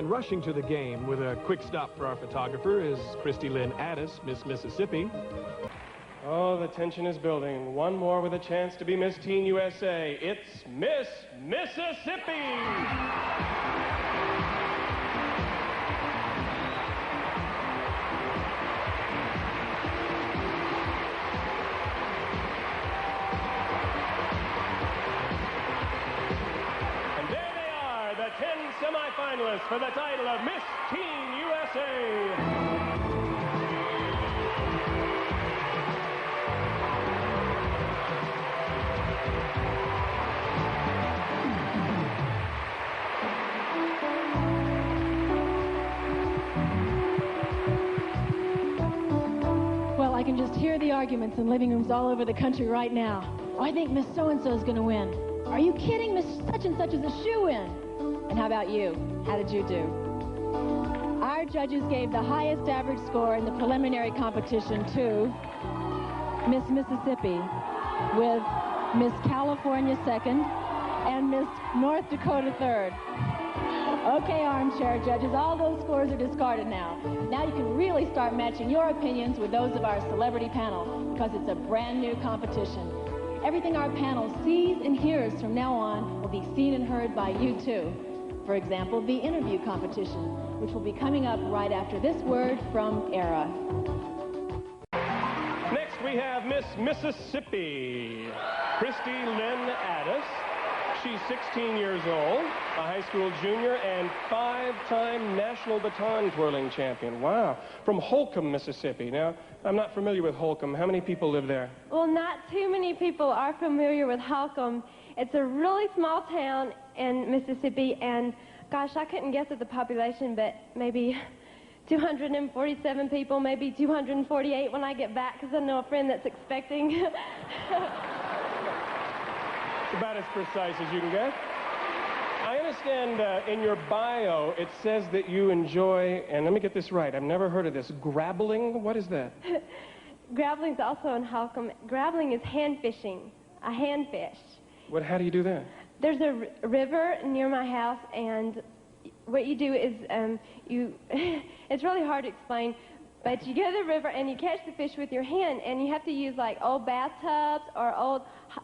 And rushing to the game with a quick stop for our photographer is Kristi Lynn Addis, Miss Mississippi. Oh, the tension is building. One more with a chance to be Miss Teen USA. It's Miss Mississippi! The 10 semifinalists for the title of Miss Teen USA. Well, I can just hear the arguments in living rooms all over the country right now. Oh, I think Miss So-and-so is going to win. Are you kidding? Miss such-and-such is a shoo-in. And how about you? How did you do? Our judges gave the highest average score in the preliminary competition to Miss Mississippi, with Miss California second and Miss North Dakota third. Okay, armchair judges, all those scores are discarded now. Now you can really start matching your opinions with those of our celebrity panel, because it's a brand new competition. Everything our panel sees and hears from now on will be seen and heard by you too. For example, the interview competition, which will be coming up right after this word from Era. Next we have Miss Mississippi, Kristi Lynn Addis. She's 16 years old, a high school junior, and 5-time national baton twirling champion. Wow. From Holcomb, Mississippi. Now, I'm not familiar with Holcomb. How many people live there? Well, not too many people are familiar with Holcomb. It's a really small town in Mississippi, and gosh, I couldn't guess at the population, but maybe 247 people, maybe 248 when I get back, because I know a friend that's expecting. It's about as precise as you can get. I understand in your bio it says that you enjoy, and let me get this right, I've never heard of this, grabbling. What is that? Grabbling is also in Holcomb. Grabbling is hand fishing, a hand fish. How do you do that? There's a river near my house, and what you do is it's really hard to explain, but you go to the river and you catch the fish with your hand, and you have to use like old bathtubs or old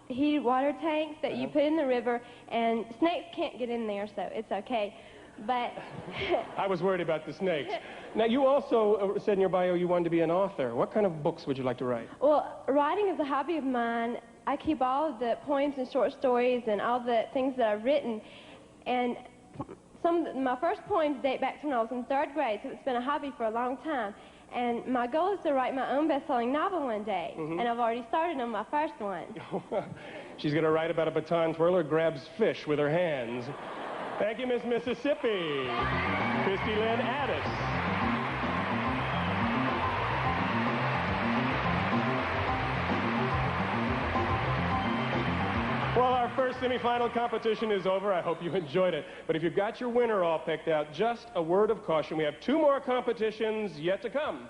heated water tanks that you put in the river, and snakes can't get in there, so it's okay. But I was worried about the snakes. Now, you also said in your bio you wanted to be an author. What kind of books would you like to write? Well, writing is a hobby of mine. I keep all of the poems and short stories and all the things that I've written, and my first poems date back to when I was in 3rd grade, so it's been a hobby for a long time. And my goal is to write my own best-selling novel one day, and I've already started on my first one. She's going to write about a baton twirler grabs fish with her hands. Thank you, Miss Mississippi. Kristi Lynn Addis. Well, our first semifinal competition is over. I hope you enjoyed it. But if you've got your winner all picked out, just a word of caution. We have 2 more competitions yet to come.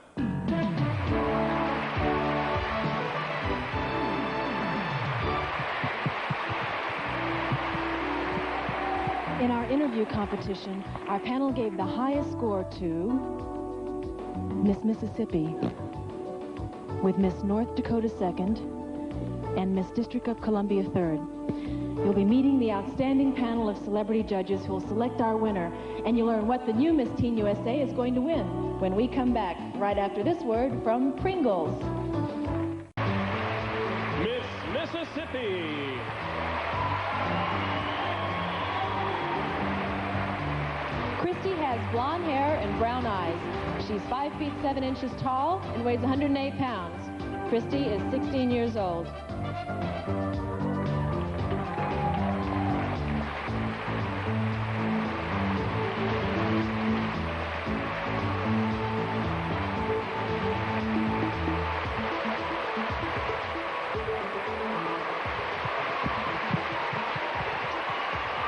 In our interview competition, our panel gave the highest score to Miss Mississippi, with Miss North Dakota second and Miss District of Columbia third. You'll be meeting the outstanding panel of celebrity judges who will select our winner, and you'll learn what the new Miss Teen USA is going to win when we come back right after this word from Pringles. Miss Mississippi. Kristi has blonde hair and brown eyes. She's 5 feet 7 inches tall and weighs 108 pounds. Kristi is 16 years old.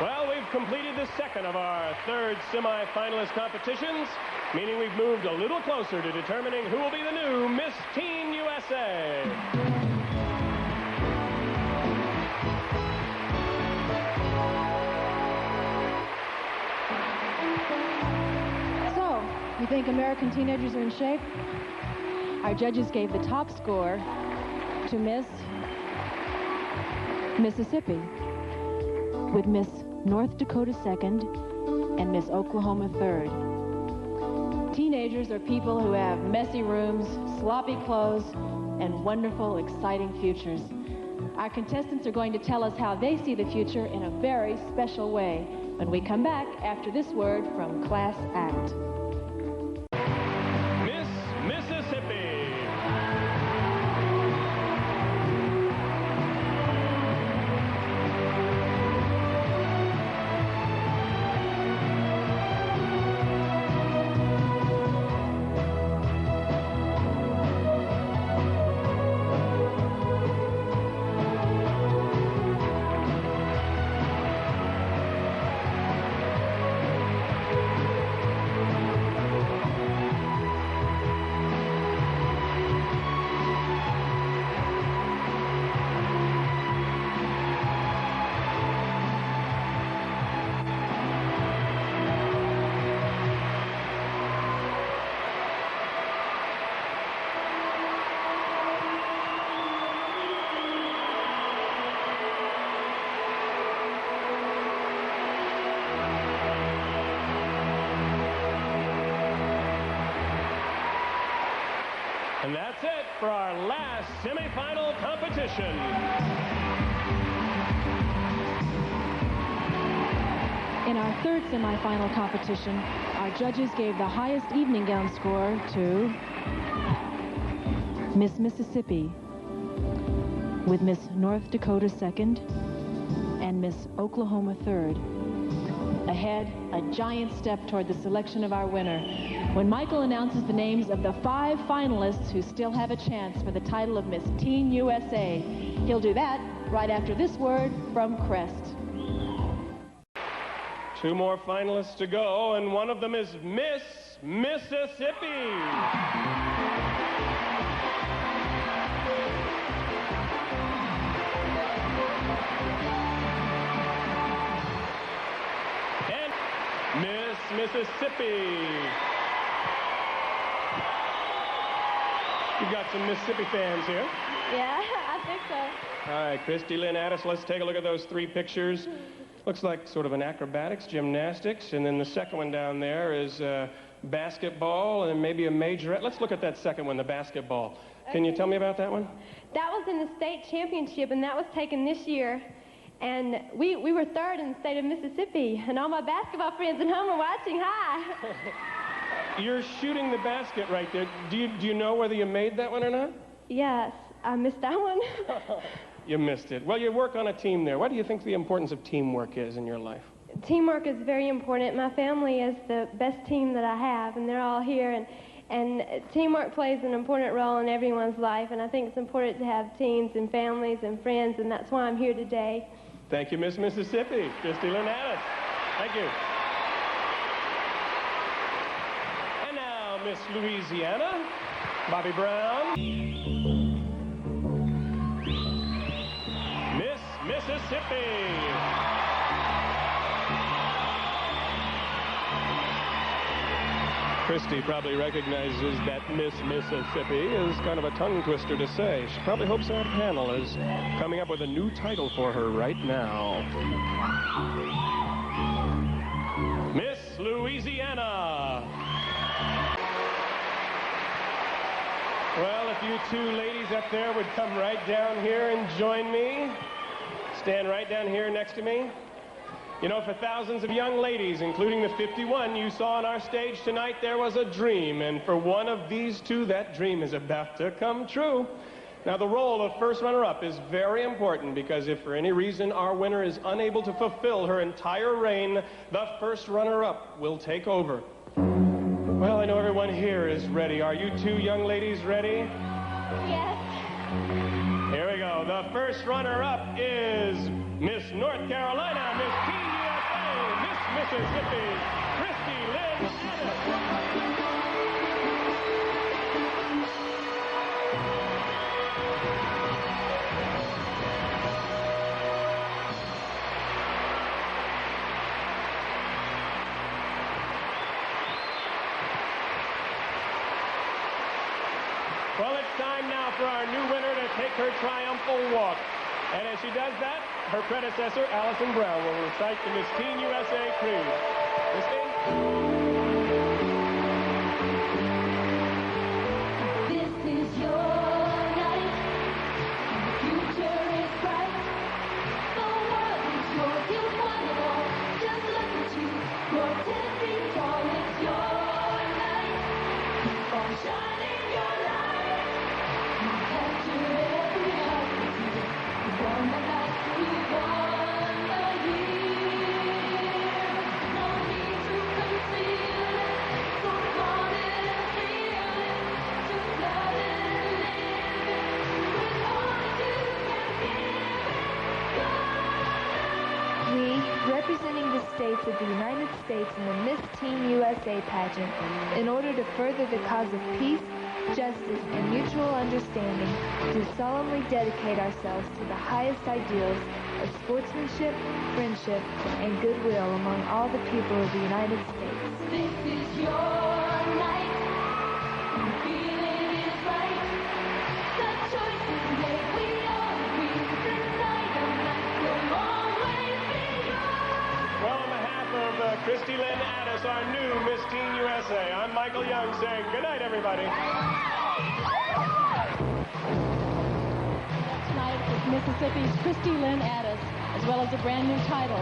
Well, we've completed the second of our 3rd semi-finalist competitions, meaning we've moved a little closer to determining who will be the new Miss Teen USA. You think American teenagers are in shape? Our judges gave the top score to Miss Mississippi, with Miss North Dakota second and Miss Oklahoma third. Teenagers are people who have messy rooms, sloppy clothes, and wonderful, exciting futures. Our contestants are going to tell us how they see the future in a very special way when we come back after this word from Class Act. Miss Mississippi. And that's it for our last semifinal competition. In our third semifinal competition, our judges gave the highest evening gown score to Miss Mississippi, with Miss North Dakota second and Miss Oklahoma third. Ahead, a giant step toward the selection of our winner. When Michael announces the names of the 5 finalists who still have a chance for the title of Miss Teen USA, he'll do that right after this word from Crest. 2 more finalists to go, and one of them is Miss Mississippi. And Miss Mississippi. You've got some Mississippi fans here. Yeah, I think so. All right, Kristi Lynn Addis, let's take a look at those 3 pictures. Looks like sort of an acrobatics, gymnastics, and then the second one down there is basketball and maybe a majorette. Let's look at that second one, the basketball. Can you tell me about that one? That was in the state championship, and that was taken this year. And we were third in the state of Mississippi, and all my basketball friends at home are watching. Hi. You're shooting the basket right there. Do you know whether you made that one or not? Yes, I missed that one. You missed it. Well, you work on a team there. What do you think the importance of teamwork is in your life? Teamwork is very important. My family is the best team that I have, and they're all here. And teamwork plays an important role in everyone's life, and I think it's important to have teams and families and friends, and that's why I'm here today. Thank you, Miss Mississippi. Kristi Lynn Addis. Thank you. And now, Miss Louisiana, Bobby Brown. Miss Mississippi. Kristi probably recognizes that Miss Mississippi is kind of a tongue twister to say. She probably hopes our panel is coming up with a new title for her right now. Miss Louisiana. Well, if you 2 ladies up there would come right down here and join me. Stand right down here next to me. You know, for thousands of young ladies, including the 51 you saw on our stage tonight, there was a dream. And for one of these 2, that dream is about to come true. Now, the role of first runner-up is very important because if for any reason our winner is unable to fulfill her entire reign, the first runner-up will take over. Well, I know everyone here is ready. Are you 2 young ladies ready? Yes. Here we go. The first runner-up is Miss North Carolina, Miss U.S.A, Miss Mississippi, Kristi Lynn Addis. her triumphal walk. And as she does that, her predecessor, Allison Brown, will recite the Miss Teen USA creed. Christine? This is your night. The future is bright. The world is yours. You've won it all. Just look at you. You're 10 feet tall. It's your night. All shining your light. You captured every heart with you. You won the night. You won the year. No need to conceal it. So come and feel it. Just love it and live it. With all that you can give it. We, representing the states of the United States in the Miss Teen USA pageant, in order to further the cause of peace, justice, and mutual understanding, do solemnly dedicate ourselves to the highest ideals of sportsmanship, friendship, and goodwill among all the people of the United States. This is your night. The feeling is right. The choice is made. We all agree. Tonight the night will always be yours. Well, on behalf of Kristi Lynn Addis, our new Miss Teen USA, I'm Michael Young saying good night, everybody. Tonight is Mississippi's Kristi Lynn Addis, as well as a brand new title.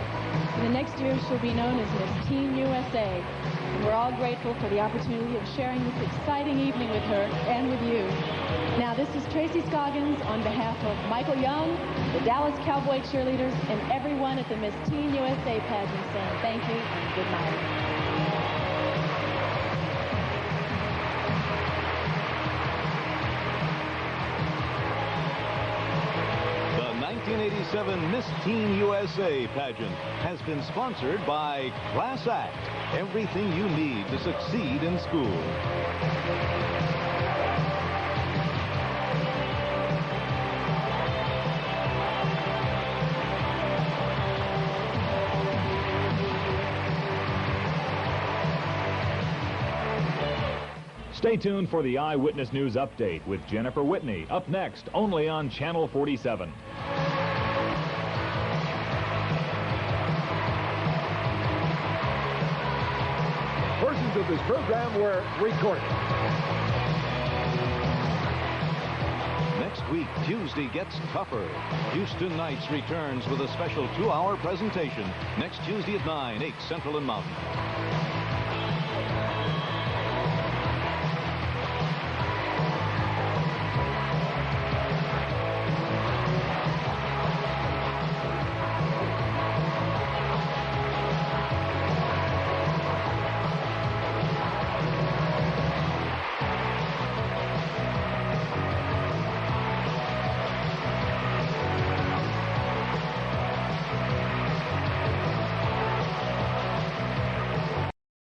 In the next year, she'll be known as Miss Teen USA. And we're all grateful for the opportunity of sharing this exciting evening with her and with you. Now, this is Tracy Scoggins on behalf of Michael Young, the Dallas Cowboy cheerleaders, and everyone at the Miss Teen USA pageant saying thank you and good night. The 1987 Miss Teen USA pageant has been sponsored by Class Act, everything you need to succeed in school. Stay tuned for the Eyewitness News Update with Jennifer Whitney, up next, only on Channel 47. Portions of this program were recorded. Next week, Tuesday gets tougher. Houston Nights returns with a special 2-hour presentation next Tuesday at 9, 8 Central and Mountain.